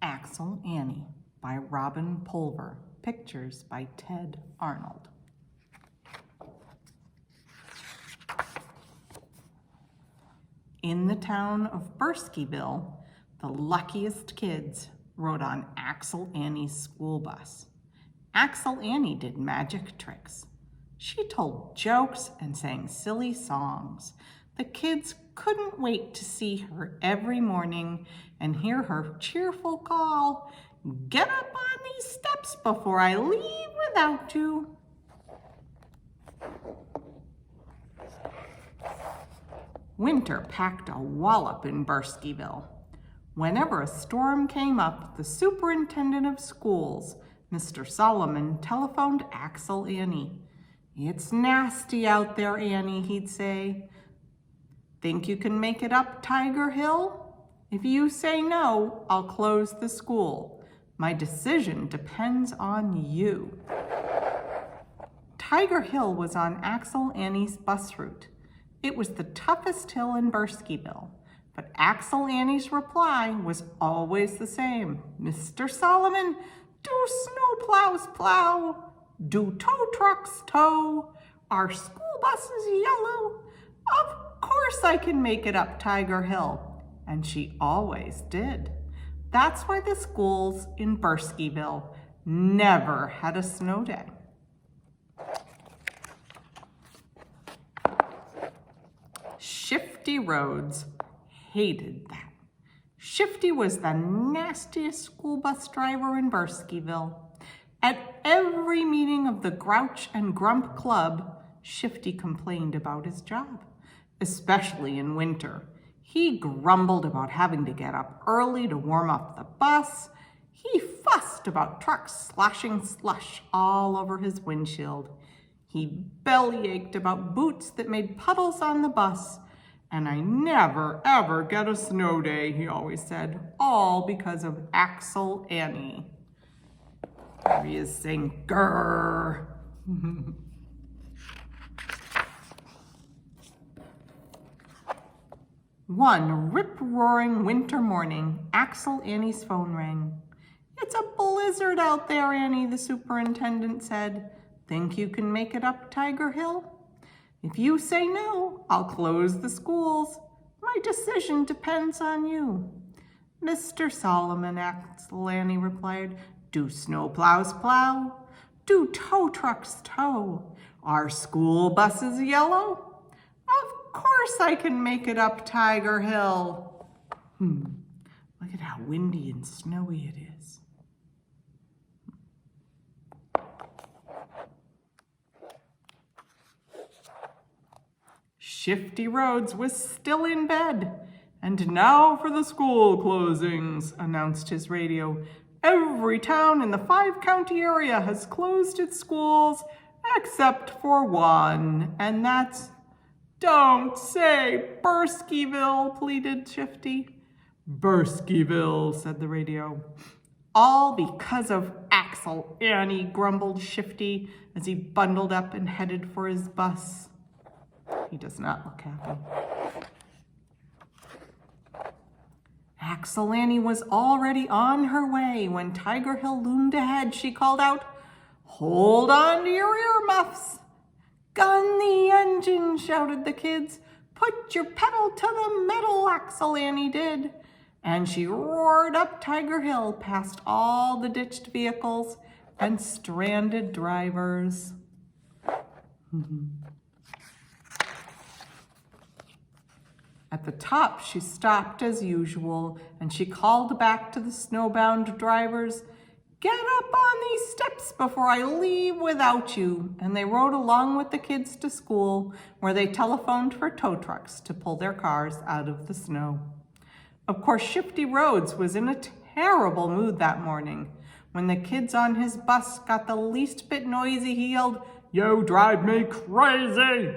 Axel Annie by Robin Pulver. Pictures by Ted Arnold. In the town of Burskyville, the luckiest kids rode on Axel Annie's school bus. Axel Annie did magic tricks. She told jokes and sang silly songs. The kids couldn't wait to see her every morning and hear her cheerful call, "Get up on these steps before I leave without you." Winter packed a wallop in Burskyville. Whenever a storm came up, the superintendent of schools, Mr. Solomon, telephoned Axel Annie. "It's nasty out there, Annie," he'd say. "Think you can make it up Tiger Hill? If you say no, I'll close the school. My decision depends on you." Tiger Hill was on Axel Annie's bus route. It was the toughest hill in Burskyville, but Axel Annie's reply was always the same. "Mr. Solomon, do snowplows plow? Do tow trucks tow? Our school bus is yellow? Of course I can make it up Tiger Hill." And she always did. That's why the schools in Burskyville never had a snow day. Shifty Rhodes hated that. Shifty was the nastiest school bus driver in Burskyville. At every meeting of the Grouch and Grump Club, Shifty complained about his job, especially in winter. He grumbled about having to get up early to warm up the bus. He fussed about trucks sloshing slush all over his windshield. He bellyached about boots that made puddles on the bus. "And I never, ever get a snow day," he always said, all because of Axel Annie. There he is saying, "Grrr." One rip-roaring winter morning, Axel Annie's phone rang. "It's a blizzard out there, Annie," the superintendent said. "Think you can make it up Tiger Hill? If you say no, I'll close the schools. My decision depends on you." "Mr. Solomon," Axel Annie replied, "do snowplows plow? Do tow trucks tow? Are school buses yellow? Of course I can make it up Tiger Hill." Look at how windy and snowy it is. Shifty Rhodes was still in bed. "And now for the school closings," announced his radio. "Every town in the 5-county area has closed its schools except for one, and that's—" "Don't say Burskyville," pleaded Shifty. "Burskyville," said the radio. "All because of Axel Annie," grumbled Shifty as he bundled up and headed for his bus. He does not look happy. Axel Annie was already on her way. When Tiger Hill loomed ahead, she called out, "Hold on to your earmuffs." "Gun the engine," shouted the kids. "Put your pedal to the metal," Axel Annie did. And she roared up Tiger Hill past all the ditched vehicles and stranded drivers. At the top, she stopped as usual, and she called back to the snowbound drivers, "Get up on these steps before I leave without you." And they rode along with the kids to school, where they telephoned for tow trucks to pull their cars out of the snow. Of course, Shifty Rhodes was in a terrible mood that morning. When the kids on his bus got the least bit noisy, he yelled, "You drive me crazy!"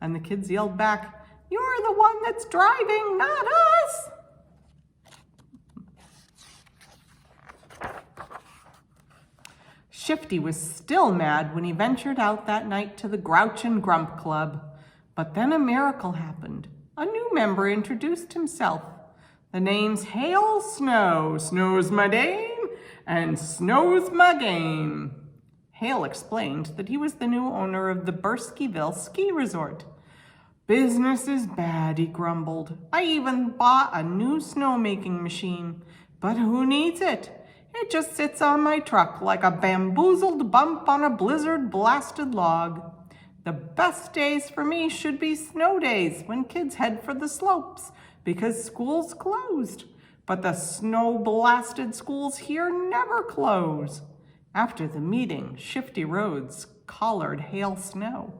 And the kids yelled back, "You're the one that's driving, not us!" Shifty was still mad when he ventured out that night to the Grouch and Grump Club. But then a miracle happened. A new member introduced himself. The name's Hail Snow, snow's my dame, and snow's my game. Hale explained that he was the new owner of the Burskyville ski resort. Business is bad, he grumbled. I even bought a new snowmaking machine, but who needs it? It just sits on my truck like a bamboozled bump on a blizzard-blasted log. The best days for me should be snow days when kids head for the slopes because school's closed. But the snow-blasted schools here never close. After the meeting, Shifty Rhodes collared Hail Snow.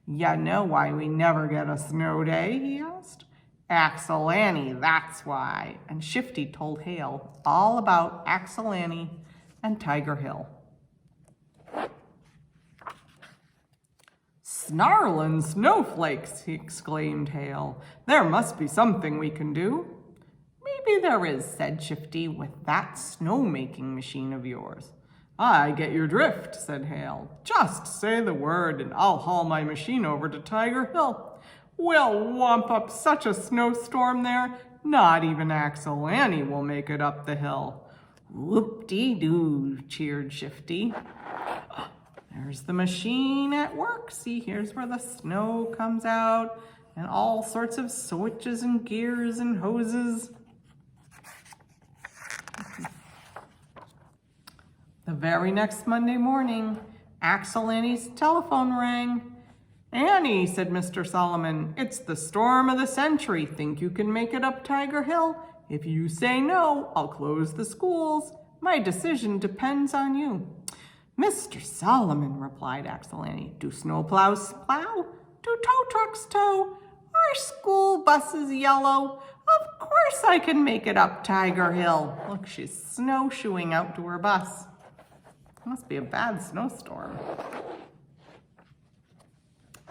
"Ya know why we never get a snow day?" he asked. "Axel Annie, that's why." And Shifty told Hale all about Axel Annie and Tiger Hill. "Snarlin' snowflakes," he exclaimed Hale. "There must be something we can do." "Maybe there is," said Shifty, "with that snowmaking machine of yours." "I get your drift," said Hale. "Just say the word and I'll haul my machine over to Tiger Hill. We'll whomp up such a snowstorm there, not even Axel Annie will make it up the hill." "Whoop-dee-doo," cheered Shifty. There's the machine at work. See, here's where the snow comes out and all sorts of switches and gears and hoses. The very next Monday morning, Axel Annie's telephone rang. "Annie," said Mr. Solomon, "it's the storm of the century. Think you can make it up Tiger Hill? If you say no, I'll close the schools. My decision depends on you." "Mr. Solomon," replied Axel Annie, "do snowplows plow? Do tow trucks tow? Are school buses yellow? Of course I can make it up Tiger Hill." Look, she's snowshoeing out to her bus. Must be a bad snowstorm.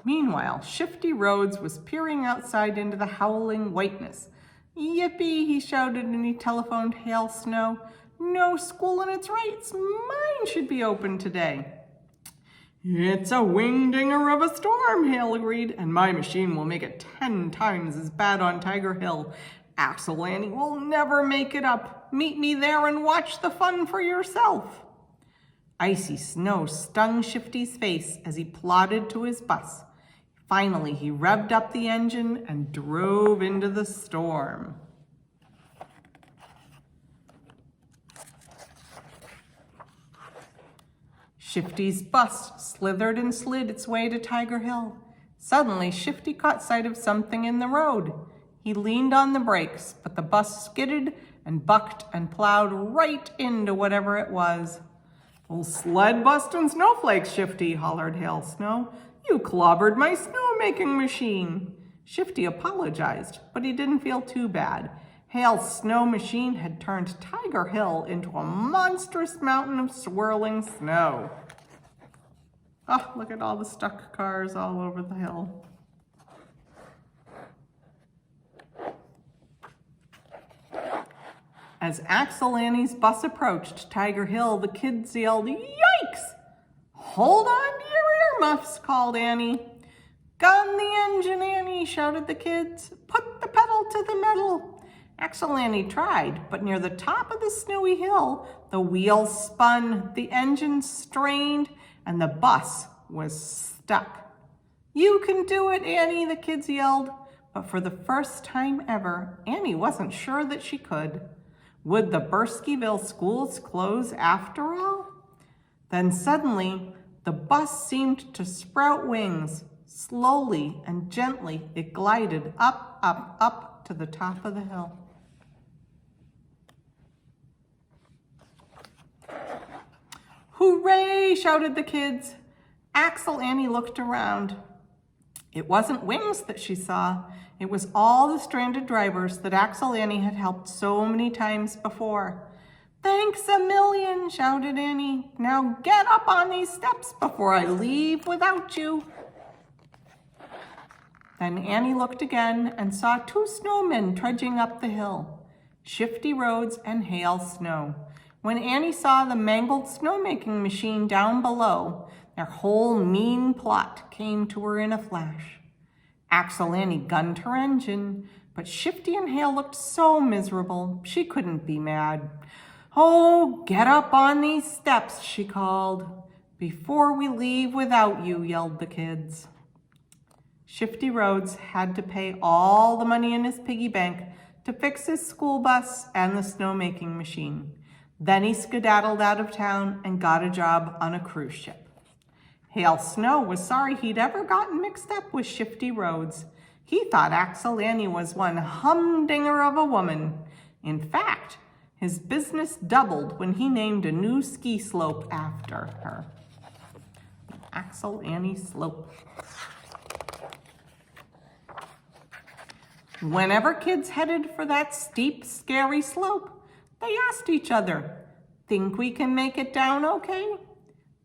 Meanwhile, Shifty Rhodes was peering outside into the howling whiteness. "Yippee," he shouted, and he telephoned Hail Snow. "No school in its rights. Mine should be open today." "It's a wingdinger of a storm," Hale agreed, "and my machine will make it 10 times as bad on Tiger Hill. Axel Annie will never make it up. Meet me there and watch the fun for yourself." Icy snow stung Shifty's face as he plodded to his bus. Finally, he revved up the engine and drove into the storm. Shifty's bus slithered and slid its way to Tiger Hill. Suddenly, Shifty caught sight of something in the road. He leaned on the brakes, but the bus skidded and bucked and plowed right into whatever it was. "Well, sled bustin' snowflakes, Shifty," hollered Hail Snow. "You clobbered my snowmaking machine." Shifty apologized, but he didn't feel too bad. Hale's snow machine had turned Tiger Hill into a monstrous mountain of swirling snow. Oh, look at all the stuck cars all over the hill. As Axel Annie's bus approached Tiger Hill, the kids yelled, "Yikes!" "Hold on to your earmuffs," called Annie. "Gun the engine, Annie," shouted the kids. "Put the pedal to the metal." Axel Annie tried, but near the top of the snowy hill, the wheels spun, the engine strained, and the bus was stuck. "You can do it, Annie," the kids yelled. But for the first time ever, Annie wasn't sure that she could. Would the Burskyville schools close after all? Then suddenly, the bus seemed to sprout wings. Slowly and gently, it glided up, up, up to the top of the hill. "Hooray!" shouted the kids. Axel Annie looked around. It wasn't wings that she saw. It was all the stranded drivers that Axel Annie had helped so many times before. "Thanks a million," shouted Annie. "Now get up on these steps before I leave without you." Then Annie looked again and saw 2 snowmen trudging up the hill, Shifty Rhodes and Hail Snow. When Annie saw the mangled snowmaking machine down below, their whole mean plot came to her in a flash. Axel Annie gunned her engine, But Shifty and Hale looked so miserable, she couldn't be mad. "Oh, get up on these steps," she called. "Before we leave without you," yelled the kids. Shifty Rhodes had to pay all the money in his piggy bank to fix his school bus and the snowmaking machine. Then he skedaddled out of town and got a job on a cruise ship. Hale Snow was sorry he'd ever gotten mixed up with Shifty Rhodes. He thought Axel Annie was one humdinger of a woman. In fact, his business doubled when he named a new ski slope after her. Axel Annie Slope. Whenever kids headed for that steep, scary slope, they asked each other, "Think we can make it down okay?"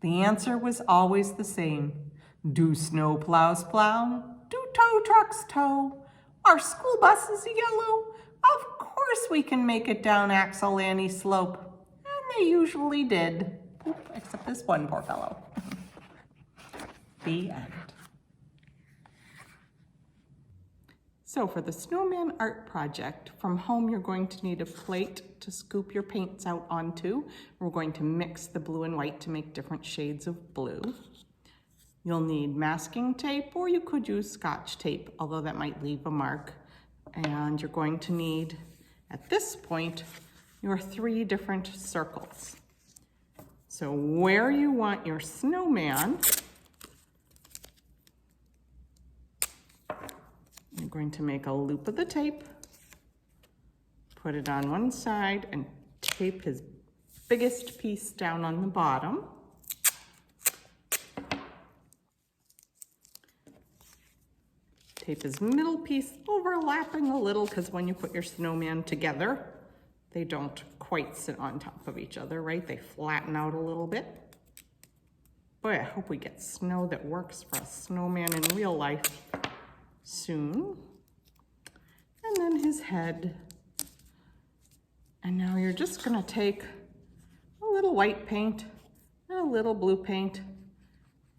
The answer was always the same. "Do snow plows plow? Do tow trucks tow? Our school bus is yellow. Of course we can make it down Axel Annie Slope." And they usually did. Oop, except this one poor fellow. The end. So for the snowman art project, from home you're going to need a plate to scoop your paints out onto. We're going to mix the blue and white to make different shades of blue. You'll need masking tape, or you could use Scotch tape, although that might leave a mark. And you're going to need, at this point, your 3 different circles. So where you want your snowman, you're going to make a loop of the tape, put it on one side, and tape his biggest piece down on the bottom. Tape his middle piece overlapping a little, because when you put your snowman together, they don't quite sit on top of each other, right? They flatten out a little bit. Boy, I hope we get snow that works for a snowman in real life soon. And then his head. And now you're just gonna take a little white paint and a little blue paint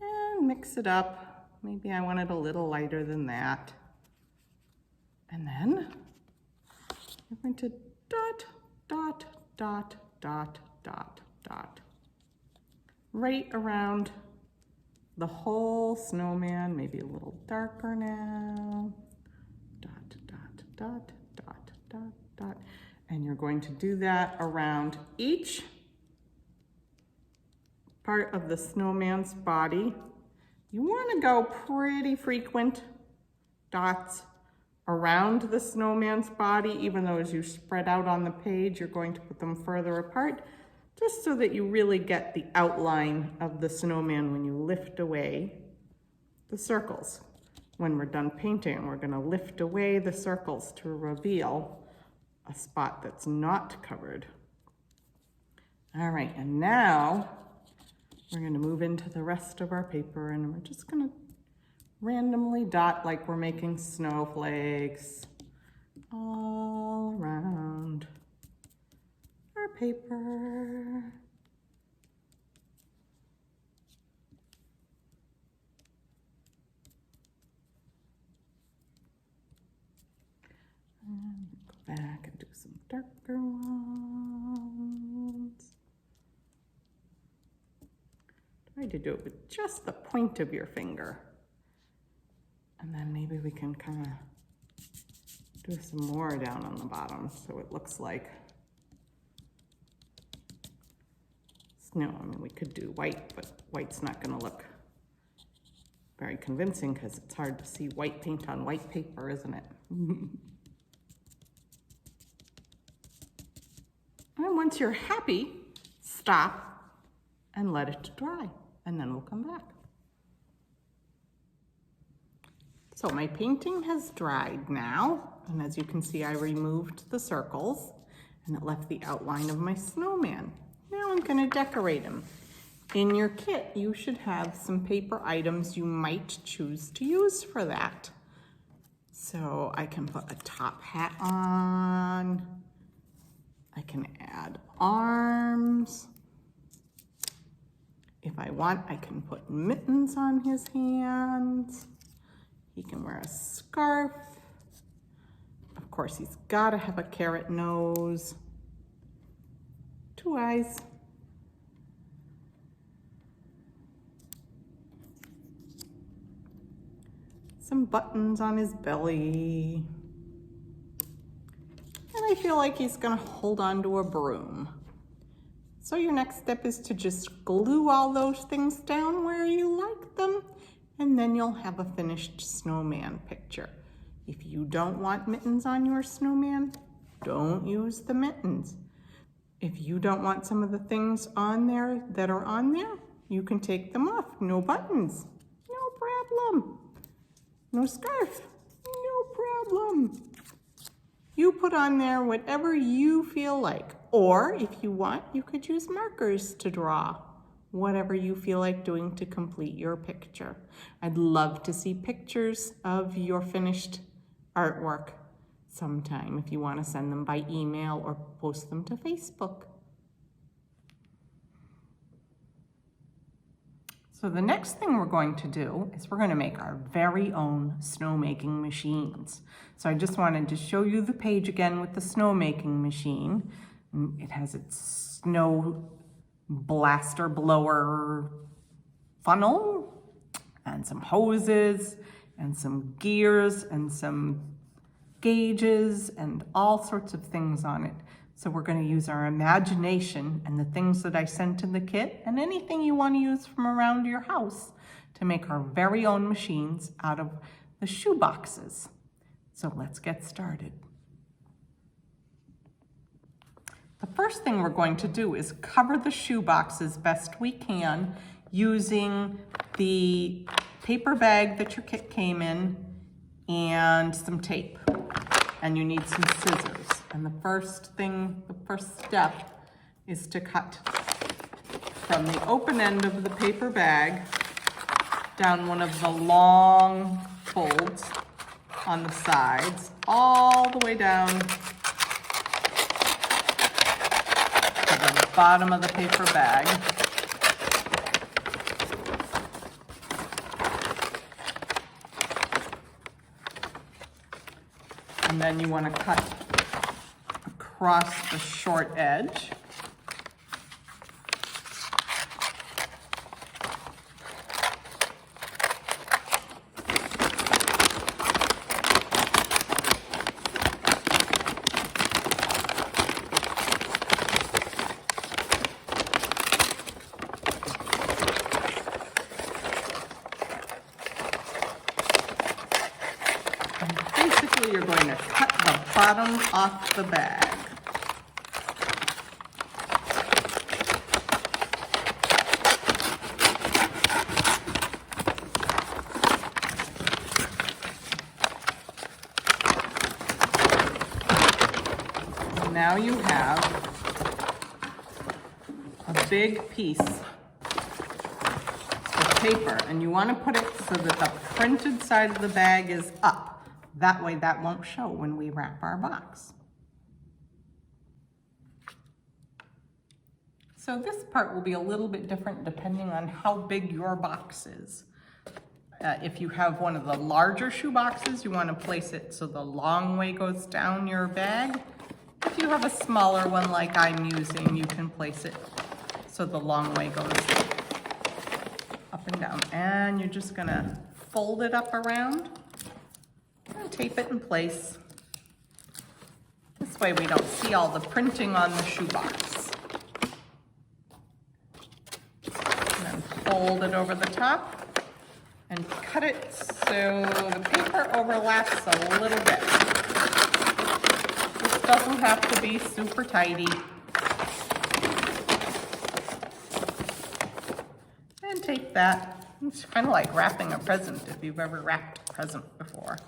and mix it up. Maybe I want it a little lighter than that. And then you're going to dot, dot, dot, dot, dot, dot. Right around the whole snowman, maybe a little darker now. Dot, dot, dot, dot, dot, dot. And you're going to do that around each part of the snowman's body. You want to go pretty frequent dots around the snowman's body, even though as you spread out on the page, you're going to put them further apart, just so that you really get the outline of the snowman when you lift away the circles. When we're done painting, we're going to lift away the circles to reveal a spot that's not covered. All right, and now we're going to move into the rest of our paper, and we're just going to randomly dot like we're making snowflakes all around our paper. And go back and do some darker ones. Try to do it with just the point of your finger. And then maybe we can kind of do some more down on the bottom so it looks like snow. I mean, we could do white, but white's not going to look very convincing because it's hard to see white paint on white paper, isn't it? And once you're happy, stop and let it dry, and then we'll come back. So my painting has dried now, and as you can see, I removed the circles, and it left the outline of my snowman. Now I'm going to decorate him. In your kit, you should have some paper items you might choose to use for that. So I can put a top hat on. I can add arms. If I want, I can put mittens on his hands. He can wear a scarf. Of course, he's got to have a carrot nose, 2 eyes. Some buttons on his belly. And I feel like he's gonna hold on to a broom. So your next step is to just glue all those things down where you like them, and then you'll have a finished snowman picture. If you don't want mittens on your snowman, don't use the mittens. If you don't want some of the things on there that are on there, you can take them off. No buttons, no problem. No scarf, no problem. You put on there whatever you feel like, or if you want, you could use markers to draw whatever you feel like doing to complete your picture. I'd love to see pictures of your finished artwork sometime if you want to send them by email or post them to Facebook. So the next thing we're going to do is we're going to make our very own snowmaking machines. So I just wanted to show you the page again with the snowmaking machine. It has its snow blaster blower funnel and some hoses and some gears and some gauges and all sorts of things on it. So we're going to use our imagination and the things that I sent in the kit and anything you want to use from around your house to make our very own machines out of the shoe boxes. So let's get started. The first thing we're going to do is cover the shoe boxes best we can using the paper bag that your kit came in and some tape. And you need some scissors. And the first step is to cut from the open end of the paper bag down one of the long folds on the sides, all the way down to the bottom of the paper bag. And then you want to cut across the short edge. You're going to cut the bottom off the bag. Now you have a big piece of paper, and you want to put it so that the printed side of the bag is up. That way that won't show when we wrap our box. So this part will be a little bit different depending on how big your box is. If you have one of the larger shoe boxes, you want to place it so the long way goes down your bag. If you have a smaller one like I'm using, you can place it so the long way goes up and down. And you're just gonna fold it up around and tape it in place. This way we don't see all the printing on the shoebox. And then fold it over the top and cut it so the paper overlaps a little bit. This doesn't have to be super tidy. And tape that. It's kind of like wrapping a present if you've ever wrapped a present before.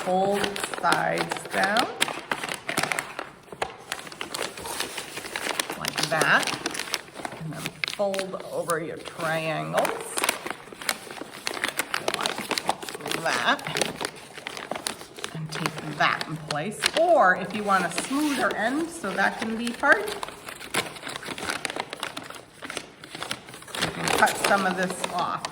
Fold sides down, like that, and then fold over your triangles, like that, and tape that in place. Or if you want a smoother end so that can be part, you can cut some of this off.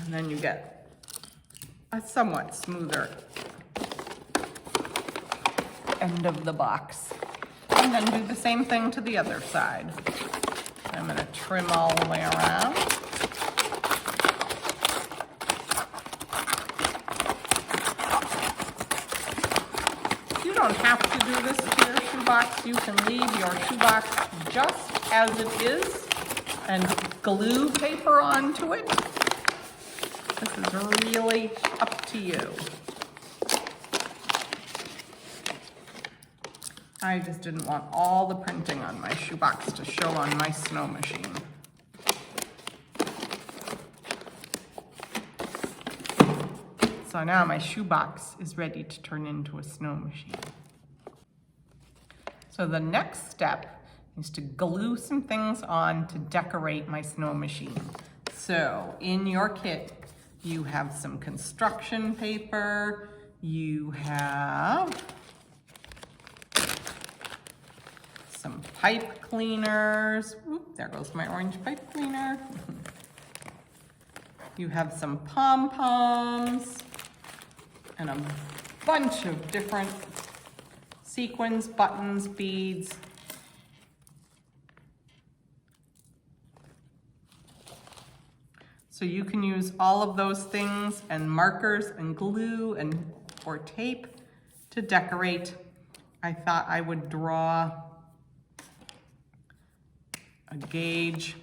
And then you get a somewhat smoother end of the box. And then do the same thing to the other side. I'm going to trim all the way around. You don't have to do this to your shoebox. You can leave your shoebox just as it is and glue paper onto it. This is really up to you. I just didn't want all the printing on my shoebox to show on my snow machine. So now my shoebox is ready to turn into a snow machine. So the next step is to glue some things on to decorate my snow machine. So in your kit, you have some construction paper, you have some pipe cleaners. Oop, there goes my orange pipe cleaner. You have some pom-poms and a bunch of different sequins, buttons, beads. So you can use all of those things and markers and glue and or tape to decorate. I thought I would draw a gauge.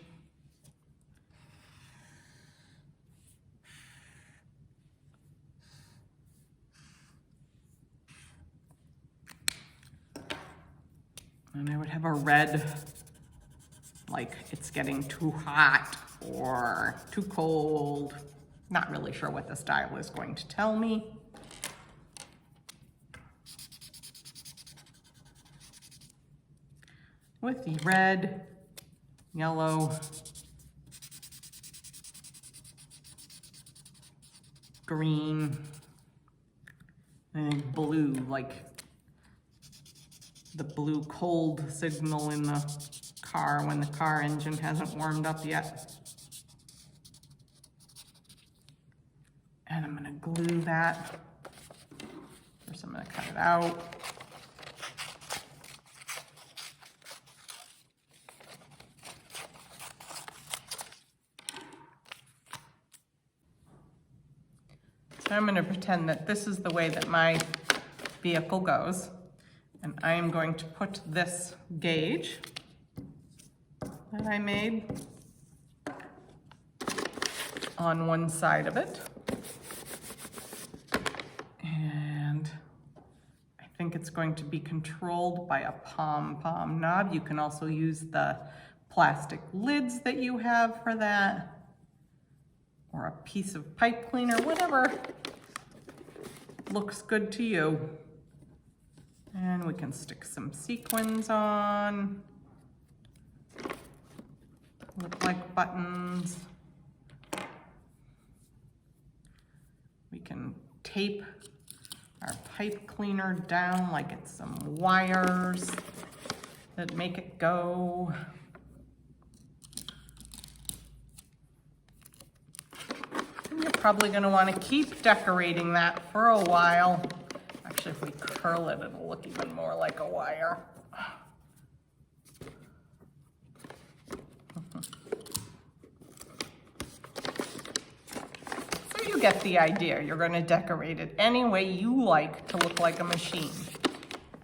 And I would have a red, like it's getting too hot or too cold. Not really sure what the style is going to tell me. With the red, yellow, green, and blue, like the blue cold signal in the car when the car engine hasn't warmed up yet. And I'm gonna glue that. First I'm gonna cut it out. So I'm gonna pretend that this is the way that my vehicle goes. And I am going to put this gauge that I made on one side of it. And I think it's going to be controlled by a pom-pom knob. You can also use the plastic lids that you have for that, or a piece of pipe cleaner, whatever looks good to you. And we can stick some sequins on, look like buttons. We can tape our pipe cleaner down like it's some wires that make it go. And you're probably going to want to keep decorating that for a while. Actually, if we curl it, it'll look even more like a wire. So you get the idea. You're going to decorate it any way you like to look like a machine.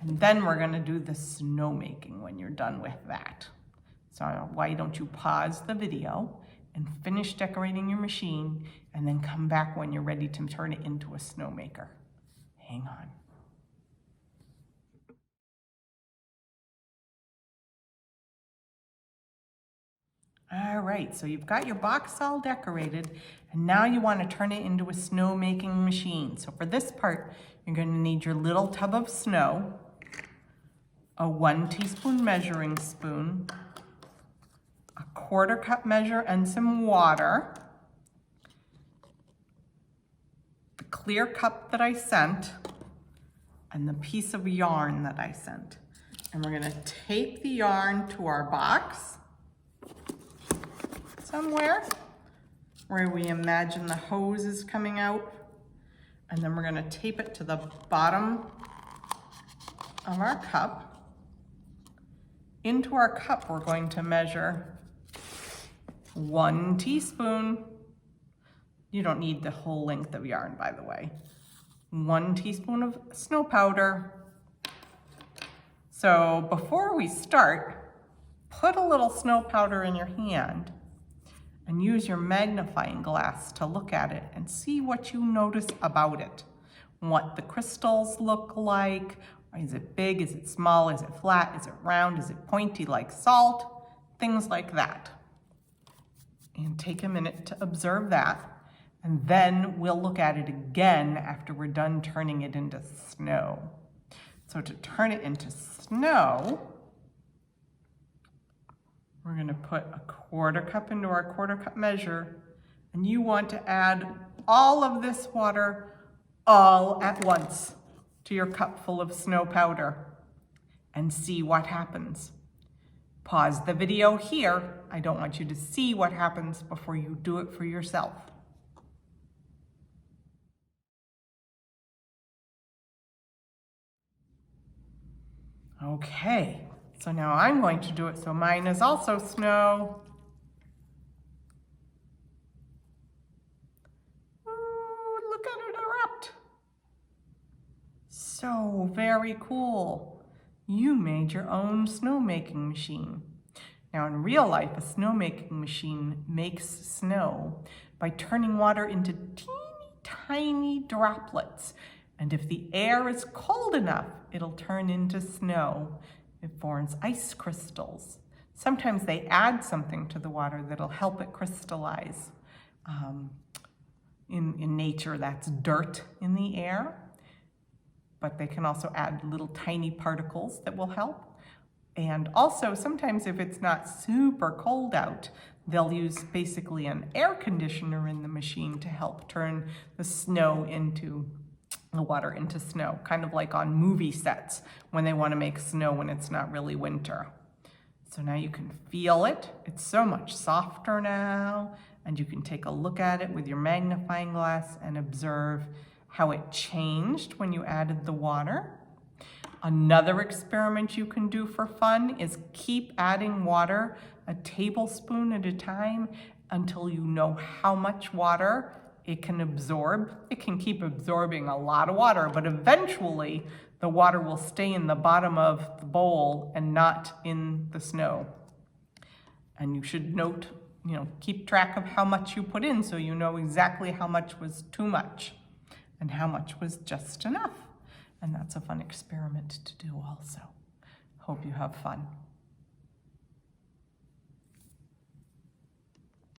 And then we're going to do the snow making when you're done with that. So why don't you pause the video and finish decorating your machine and then come back when you're ready to turn it into a snow maker. Hang on. All right, so you've got your box all decorated, and now you want to turn it into a snow making machine. So for this part, you're going to need your little tub of snow, a 1 teaspoon measuring spoon, a 1/4 cup measure and some water, the clear cup that I sent, and the piece of yarn that I sent. And we're going to tape the yarn to our box somewhere. where we imagine the hose is coming out, and then we're going to tape it to the bottom of our cup. Into our cup, we're going to measure 1 teaspoon. You don't need the whole length of yarn, by the way. 1 teaspoon of snow powder. So before we start, put a little snow powder in your hand and use your magnifying glass to look at it and see what you notice about it. What the crystals look like. Is it big? Is it small? Is it flat? Is it round? Is it pointy like salt? Things like that. And take a minute to observe that. And then we'll look at it again after we're done turning it into snow. So to turn it into snow, we're going to put a 1/4 cup into our 1/4 cup measure, and you want to add all of this water all at once to your cup full of snow powder and see what happens. Pause the video here. I don't want you to see what happens before you do it for yourself. Okay, so now I'm going to do it so mine is also snow. Ooh, look at it erupt. So very cool. You made your own snowmaking machine. Now in real life, a snowmaking machine makes snow by turning water into teeny tiny droplets. And if the air is cold enough, it'll turn into snow. It forms ice crystals. Sometimes they add something to the water that'll help it crystallize. In nature, that's dirt in the air, but they can also add little tiny particles that will help. And also, sometimes if it's not super cold out, they'll use basically an air conditioner in the machine to help turn the water into snow, kind of like on movie sets when they want to make snow when it's not really winter. So now you can feel it. It's so much softer now, and you can take a look at it with your magnifying glass and observe how it changed when you added the water. Another experiment you can do for fun is keep adding water a tablespoon at a time until you know how much water it can absorb. It can keep absorbing a lot of water, but eventually the water will stay in the bottom of the bowl and not in the snow. And you should note, keep track of how much you put in so you know exactly how much was too much and how much was just enough. And that's a fun experiment to do also. Hope you have fun.